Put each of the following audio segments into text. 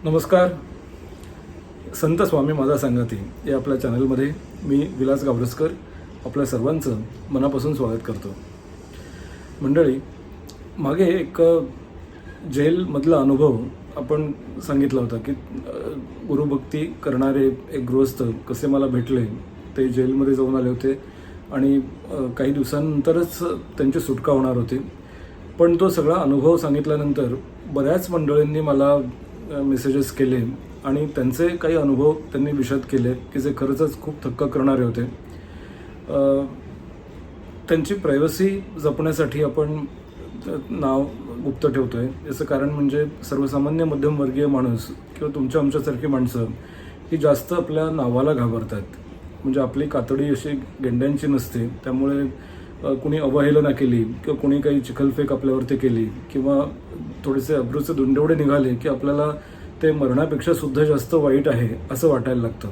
नमस्कार. संत स्वामी माझा संगाती या आपल्या चॅनलमध्ये मी विलास गावडस्कर आपल्या सर्वांचं मनापासून स्वागत करतो. मंडळी, मागे एक जेलमधला अनुभव आपण सांगितला होता की गुरुभक्ती करणारे एक गृहस्थ कसे मला भेटले. ते जेलमध्ये जाऊन आले होते आणि काही दिवसांनंतरच त्यांची सुटका होणार होती. पण तो सगळा अनुभव सांगितल्यानंतर बऱ्याच मंडळींनी मला मेसेजेस केले आणि त्यांचे काही अनुभव त्यांनी विशद केले की जे खरंच खूप थक्क करणारे होते. त्यांची प्रायव्हसी जपण्यासाठी आपण नाव गुप्त ठेवतो आहे. याचं कारण म्हणजे सर्वसामान्य मध्यमवर्गीय माणूस किंवा तुमच्या आमच्यासारखी माणसं ही जास्त आपल्या नावाला घाबरतात. म्हणजे आपली कातडी अशी गेंड्यांची नसते. त्यामुळे कुणी अवहेलना केली किंवा कुणी काही चिखलफेक आपल्यावरती केली किंवा थोडेसे अब्रूचे दुंडेवडे निघाले की आपल्याला ते मरणापेक्षा सुद्धा जास्त वाईट आहे असं वाटायला लागतं.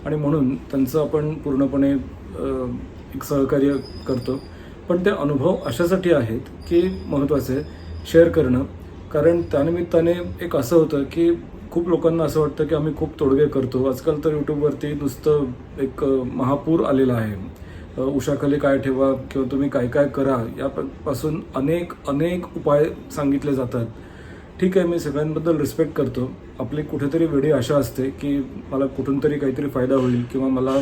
आणि म्हणून त्यांचं आपण पूर्णपणे एक सहकार्य करतो. पण ते अनुभव अशासाठी आहेत की महत्त्वाचे शेअर करणं. कारण त्यानिमित्ताने एक असं होतं की खूप लोकांना असं वाटतं की आम्ही खूप तोडगे करतो. आजकाल तर यूट्यूबवरती नुसतं एक महापूर आलेला आहे. उशाखाली काय ठेवा किंवा तुम्ही काय काय करा यापासून अनेक उपाय सांगितले जातात. ठीक आहे, मी सगळ्यांबद्दल रिस्पेक्ट करतो. आपली कुठेतरी वेळी आशा असते की मला कुठून तरी काहीतरी फायदा होईल किंवा मला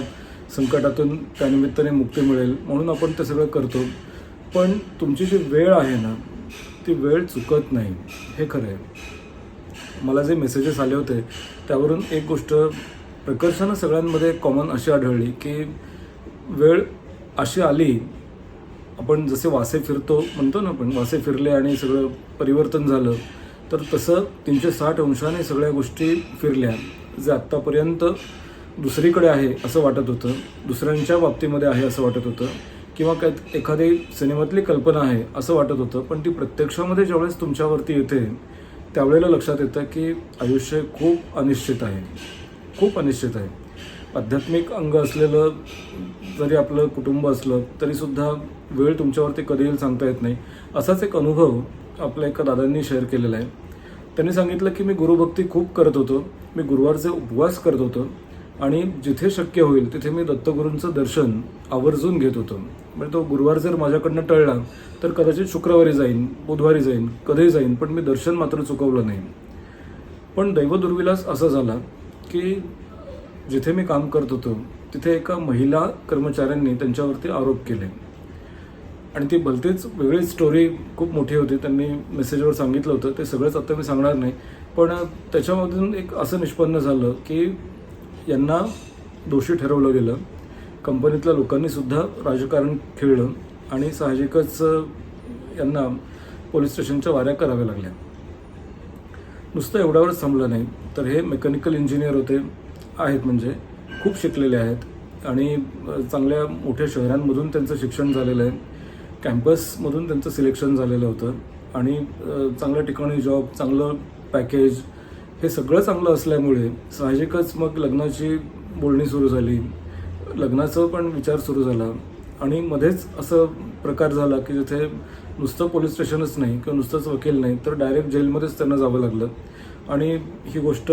संकटातून त्यानिमित्ताने मुक्ती मिळेल म्हणून आपण ते सगळं करतो. पण तुमची जी वेळ आहे ना, ती वेळ चुकत नाही, हे खरं आहे. मला जे मेसेजेस आले होते त्यावरून एक गोष्ट प्रकर्षानं सगळ्यांमध्ये कॉमन अशी आढळली की वेळ अशी आली, आपण जसे वासे फिरतो म्हणतो ना, आपण वासे फिरले आणि सगळं परिवर्तन झालं, तर तसं 360 अंशाने सगळ्या गोष्टी फिरल्या. जे आत्तापर्यंत दुसरीकडे आहे असं वाटत होतं, दुसऱ्यांच्या बाबतीमध्ये आहे असं वाटत होतं किंवा काय एखादी सिनेमातली कल्पना आहे असं वाटत होतं, पण ती प्रत्यक्षामध्ये ज्यावेळेस तुमच्यावरती येते त्यावेळेला लक्षात येतं की आयुष्य खूप अनिश्चित आहे, खूप अनिश्चित आहे. आध्यात्मिक अंग असलेलं जरी आपलं कुटुंब असलं तरीसुद्धा वेळ तुमच्यावरती कधी येईल सांगता येत नाही. असाच एक अनुभव आपल्या एका दादांनी शेअर केलेला आहे. त्यांनी सांगितलं की मी गुरुभक्ती खूप करत होतो, मी गुरुवारचे उपवास करत होतो आणि जिथे शक्य होईल तिथे मी दत्तगुरूंचं दर्शन आवर्जून घेत होतो. म्हणजे तो गुरुवार जर माझ्याकडनं टळला तर कदाचित शुक्रवारी जाईन, बुधवारी जाईन, कधीही जाईन, पण मी दर्शन मात्र चुकवलं नाही. पण दैवदुर्विलास असं झाला की जिथे मी काम करत होतो तिथे एका महिला कर्मचाऱ्यांनी त्यांच्यावरती आरोप केले आणि ती भलतीच वेगळी स्टोरी, खूप मोठी होती. त्यांनी मेसेजवर सांगितलं होतं, ते सगळंच आता मी सांगणार नाही. पण त्याच्यामधून एक असं निष्पन्न झालं की यांना दोषी ठरवलं गेलं. कंपनीतल्या लोकांनीसुद्धा राजकारण खेळलं आणि साहजिकच यांना पोलीस स्टेशनच्या वाऱ्या कराव्या लागल्या. नुसतं एवढ्यावरच थांबलं नाही, तर हे मेकॅनिकल इंजिनियर आहेत, म्हणजे खूप शिकलेले आहेत आणि चांगल्या मोठ्या शहरांमधून त्यांचं शिक्षण झालेलं आहे. कॅम्पसमधून त्यांचं सिलेक्शन झालेलं होतं आणि चांगल्या ठिकाणी जॉब, चांगलं पॅकेज, हे सगळं चांगलं असल्यामुळे साहजिकच मग लग्नाची बोलणी सुरू झाली, लग्नाचं पण विचार सुरू झाला आणि मध्येच असं प्रकार झाला की जिथे नुसतं पोलीस स्टेशनच नाही किंवा नुसतंच वकील नाही तर डायरेक्ट जेलमध्येच त्यांना जावं लागलं. आणि ही गोष्ट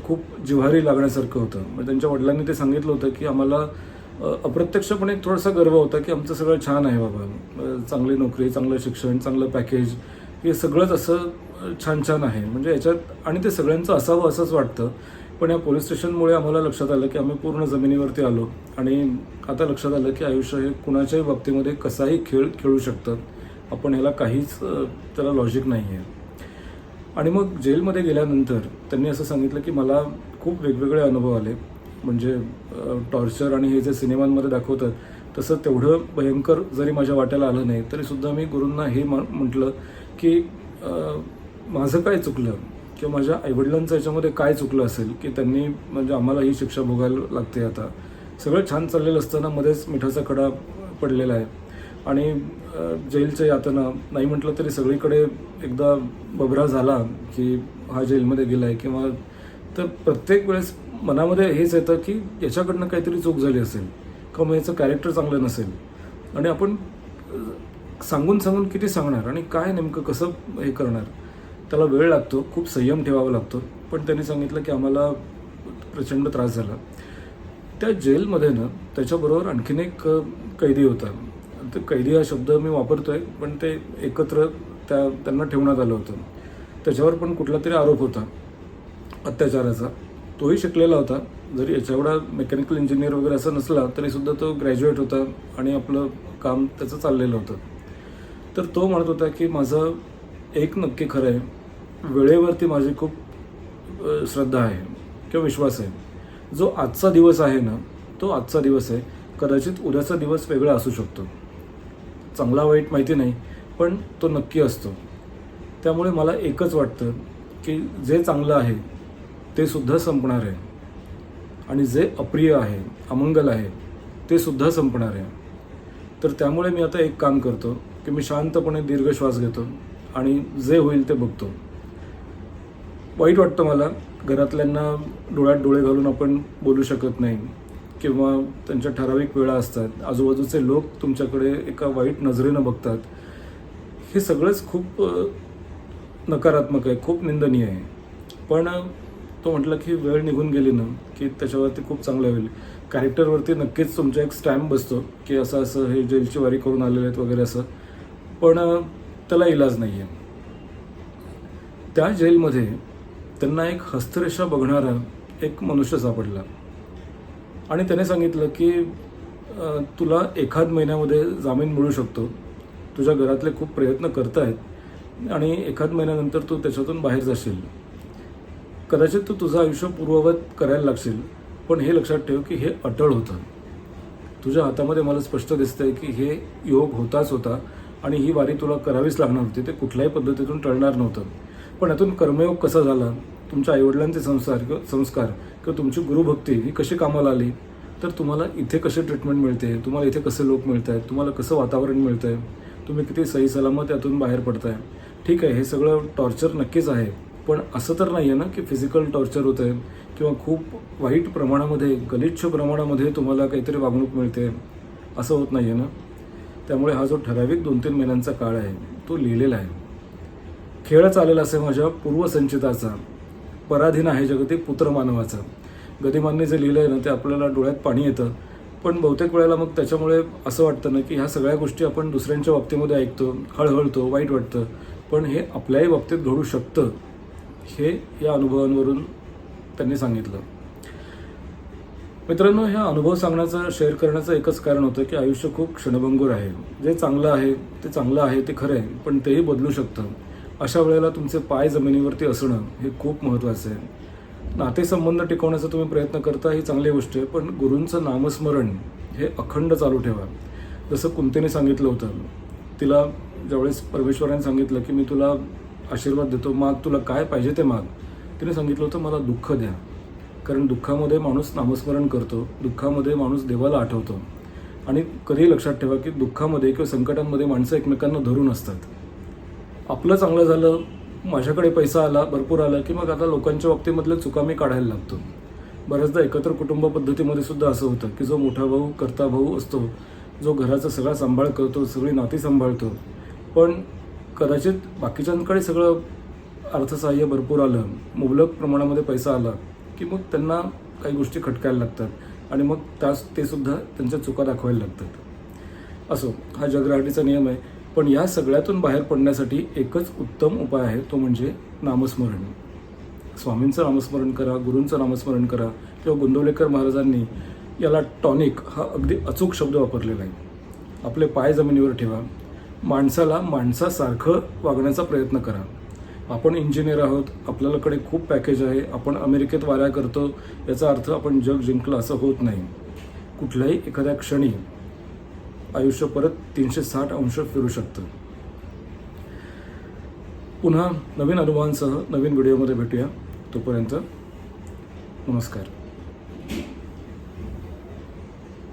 खूप जिव्हारी लागण्यासारखं होतं. म्हणजे त्यांच्या वडिलांनी ते सांगितलं होतं की आम्हाला अप्रत्यक्षपणे एक थोडासा गर्व होता की आमचं सगळं छान आहे बाबा, चांगली नोकरी, चांगलं शिक्षण, चांगलं पॅकेज, हे सगळंच असं छान आहे. म्हणजे याच्यात आणि ते सगळ्यांचं असावं असंच वाटतं. पण या पोलीस स्टेशनमुळे आम्हाला लक्षात आलं की आम्ही पूर्ण जमिनीवरती आलो आणि आता लक्षात आलं की आयुष्य हे कुणाच्याही बाबतीमध्ये कसाही खेळ खेळू शकतं. आपण ह्याला काहीच त्याला लॉजिक नाही आहे. आणि मग जेलमध्ये गेल्यानंतर त्यांनी असं सांगितलं की मला खूप वेगवेगळे अनुभव आले. म्हणजे टॉर्चर आणि हे जे सिनेमांमध्ये दाखवतात तसं तेवढं भयंकर जरी माझ्या वाट्याला आलं नाही तरीसुद्धा मी गुरूंना हे म्हटलं की माझं काय चुकलं किंवा माझ्या आईवडिलांचं याच्यामध्ये काय चुकलं असेल की त्यांनी म्हणजे आम्हाला ही शिक्षा भोगायला लागते. आता सगळं छान चाललेलं असताना मध्येच मिठाचा खडा पडलेला आहे आणि जेलच्या यातना नाही म्हटलं तरी सगळीकडे एकदा बभरा झाला की हा जेलमध्ये गेला आहे किंवा तर प्रत्येक वेळेस मनामध्ये हेच येतं की याच्याकडनं काहीतरी चूक झाली असेल किंवा मग याचं कॅरेक्टर चांगलं नसेल. आणि आपण सांगून किती सांगणार आणि काय नेमकं कसं हे करणार. त्याला वेळ लागतो, खूप संयम ठेवावा लागतो. पण त्यांनी सांगितलं की आम्हाला प्रचंड त्रास झाला. त्या जेलमध्ये ना त्याच्याबरोबर आणखीन एक कैदी होता. ते कैदी हा शब्द मी वापरतोय, पण ते एकत्र त्यांना ठेवण्यात आलं होतं. त्याच्यावर पण कुठला तरी आरोप होता अत्याचाराचा. तोही शिकलेला होता, जरी याच्याएवढा मेकॅनिकल इंजिनियर वगैरे असं नसला तरीसुद्धा तो ग्रॅज्युएट होता आणि आपलं काम त्याचं चाललेलं होतं. तर तो म्हणत होता की माझं एक नक्की खरं आहे, वेळेवरती माझी खूप श्रद्धा आहे किंवा विश्वास आहे. जो आजचा दिवस आहे ना, तो आजचा दिवस आहे. कदाचित उद्याचा दिवस वेगळा असू शकतो, चांगला वाईट माहिती नाही, पण तो नक्की असतो. त्यामुळे मला एकच वाटतं की जे चांगलं आहे ते सुद्धा संपणार आहे आणि जे अप्रिय आहे, अमंगल आहे, ते सुद्धा संपणार आहे. तर त्यामुळे मी आता एक काम करतो की मी शांतपणे दीर्घ श्वास घेतो आणि जे होईल ते बघतो. वाईट वाटतं मला, घरातल्यांना डोळ्यात डोळे घालून आपण बोलू शकत नाही किंवा त्यांच्या ठराविक वेळा असतात, आजूबाजूचे लोक तुमच्याकडे एका वाईट नजरेनं बघतात. हे सगळंच खूप नकारात्मक आहे, खूप निंदनीय आहे. पण तो म्हटलं की वेळ निघून गेली ना की त्याच्यावरती खूप चांगलं होईल. कॅरेक्टरवरती नक्कीच तुमचा एक स्टॅम्प बसतो की असं असं हे जेलची वारी करून आलेले आहेत वगैरे असं, पण त्याला इलाज नाही आहे. त्या जेलमध्ये त्यांना एक हस्तरेषा बघणारा एक मनुष्य सापडला आणि त्याने सांगितलं की तुला 1 महिन्यामध्ये जामीन मिळू शकतो. तुझ्या घरातले खूप प्रयत्न करत आहेत आणि 1 महिन्यानंतर तू त्याच्यातून बाहेर जाशील. कदाचित तू तुझं आयुष्य पूर्ववत करायला लागशील, पण हे लक्षात ठेव की हे अटळ होतं. तुझ्या हातामध्ये मला स्पष्ट दिसतंय की हे योग होताच होता आणि ही वारी तुला करावीच लागणार होती. ते कुठल्याही पद्धतीतून टळणार नव्हतं. पण यातून कर्मयोग कसा झाला, तुमच्या आईवडिलांचे संस्कार किंवा तुमची गुरुभक्ती ही कशी कामाला आली, तर तुम्हाला इथे कशी ट्रीटमेंट मिळते, तुम्हाला इथे कसे लोक मिळत आहेत, तुम्हाला कसं वातावरण मिळतं आहे, तुम्ही किती सही सलामत यातून बाहेर पडताय. ठीक आहे, हे सगळं टॉर्चर नक्कीच आहे, पण असं तर नाही आहे ना की फिजिकल टॉर्चर होतं आहे किंवा खूप वाईट प्रमाणामध्ये, गलिच्छ प्रमाणामध्ये तुम्हाला काहीतरी वागणूक मिळते, असं होत नाही आहे ना. त्यामुळे हा जो ठराविक 2-3 महिन्यांचा काळ आहे तो लिहिलेला आहे. खेळ चालेल असे माझ्या पूर्वसंचिताचा, पराधीन आहे जगती पुत्र मानवाचा. गदिमांनी जे लिहिलं आहे ना ते आपल्याला डोळ्यात पाणी येतं. पण बहुतेक वेळेला मग त्याच्यामुळे असं वाटतं ना की ह्या सगळ्या गोष्टी आपण दुसऱ्यांच्या बाबतीमध्ये ऐकतो, हळहळतो, वाईट वाटतं, पण हे आपल्याही बाबतीत घडू शकतं, हे या अनुभवांवरून त्यांनी सांगितलं. मित्रांनो, हा अनुभव सांगण्याचं, शेअर करण्याचं एकच कारण होतं की आयुष्य खूप क्षणभंगूर आहे. जे चांगलं आहे ते चांगलं आहे, ते खरं आहे, पण तेही बदलू शकतं. अशा वेळेला तुमचे पाय जमिनीवरती असणं हे खूप महत्त्वाचं आहे. नातेसंबंध टिकवण्याचा तुम्ही प्रयत्न करता ही चांगली गोष्ट आहे, पण गुरूंचं नामस्मरण हे अखंड चालू ठेवा. जसं कुंतीने सांगितलं होतं, तिला ज्यावेळेस परमेश्वराने सांगितलं की मी तुला आशीर्वाद देतो, माग तुला काय पाहिजे ते माग, तिने सांगितलं होतं मला दुःख द्या. कारण दुःखामध्ये माणूस नामस्मरण करतो, दुःखामध्ये माणूस देवाला आठवतो. आणि कधीही लक्षात ठेवा की दुःखामध्ये किंवा संकटांमध्ये माणसं एकमेकांना धरून असतात. आपलं चांगलं झालं, माझ्याकडे पैसा आला, भरपूर आला, की मग आता लोकांच्या बाबतीमधल्या चुका मी काढायला लागतो. बऱ्याचदा एकत्र कुटुंब पद्धतीमध्ये सुद्धा असं होतं की जो मोठा भाऊ, कर्ता भाऊ असतो, जो घराचा सगळा सांभाळ करतो, सगळी नाती सांभाळतो, पण कदाचित बाकीच्यांकडे सगळं अर्थसहाय्य भरपूर आलं, मुबलक प्रमाणामध्ये पैसा आला, की मग त्यांना काही गोष्टी खटकायला लागतात आणि मग ते सुद्धा त्यांच्या चुका दाखवायला लागतात. असो, हा जगराहटीचा नियम आहे. पण या सगळ्यातून बाहेर पडण्यासाठी एकच उत्तम उपाय आहे, तो म्हणजे नामस्मरण. स्वामींचं नामस्मरण करा, गुरूंचं नामस्मरण करा, किंवा गोंदवलेकर महाराजांनी याला टॉनिक हा अगदी अचूक शब्द वापरलेला आहे. आपले पाय जमिनीवर ठेवा, माणसाला माणसासारखं वागण्याचा प्रयत्न करा. आपण इंजिनियर आहोत, आपल्याकडे खूप पॅकेज आहे, आपण अमेरिकेत वाऱ्या करतो, याचा अर्थ आपण जग जिंकलं असं होत नाही. कुठल्याही एखाद्या क्षणी आयुष्य परत 360 अंश फिरू शकतं. पुन्हा नवीन अनुभवांसह नवीन व्हिडिओमध्ये भेटूया. तोपर्यंत नमस्कार.